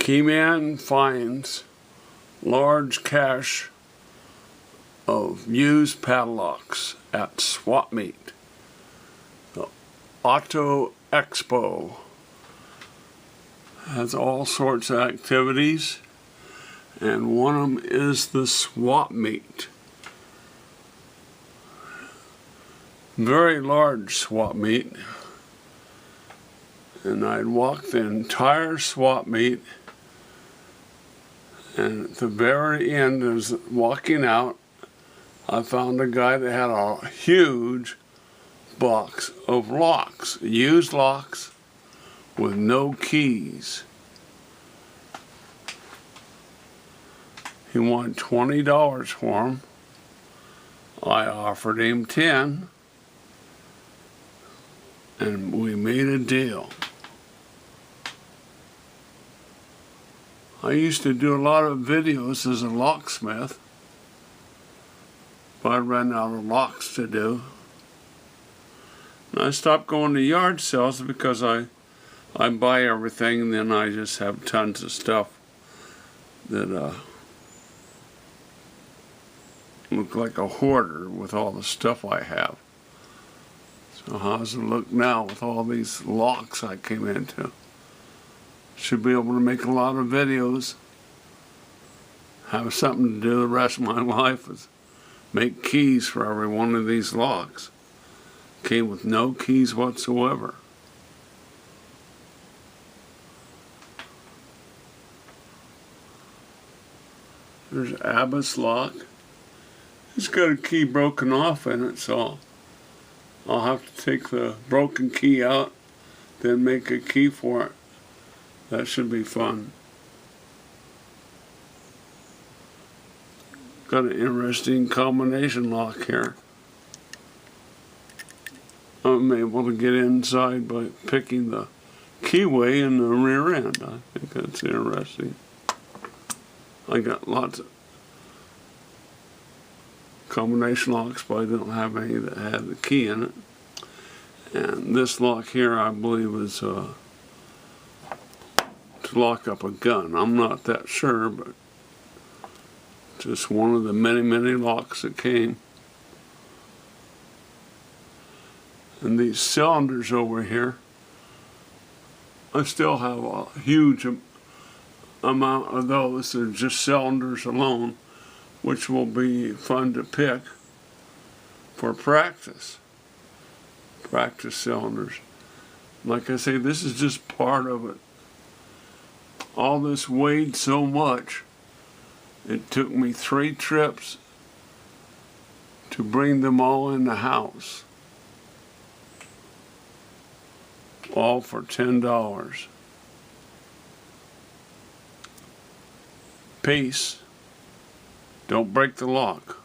Keyman finds large cache of used padlocks at Swap Meet. The AUTOXPO has all sorts of activities, and one of them is the Swap Meet. Very large swap meet, and I'd walked the entire swap meet, and at the very end, as walking out, I found a guy that had a huge box of locks, used locks with no keys. He wanted $20 for them. I offered him $10. And we made a deal. I used to do a lot of videos as a locksmith, but I ran out of locks to do. And I stopped going to yard sales because I buy everything, and then I just have tons of stuff that look like a hoarder with all the stuff I have. So how's it look now with all these locks I came into? Should be able to make a lot of videos. Have something to do the rest of my life is make keys for every one of these locks. Came with no keys whatsoever. There's Abbas lock. It's got a key broken off in it, so I'll have to take the broken key out, then make a key for it. That should be fun. Got an interesting combination lock here. I'm able to get inside by picking the keyway in the rear end. I think that's interesting. I got lots of combination locks, but I don't have any that have the key in it. And this lock here, I believe, is to lock up a gun. I'm not that sure, but just one of the many, many locks that came. And these cylinders over here, I still have a huge amount of those. They're just cylinders alone, which will be fun to pick for practice. Practice cylinders. Like I say, this is just part of it. All this weighed so much, it took me 3 trips to bring them all in the house. All for $10. Peace. Don't break the lock.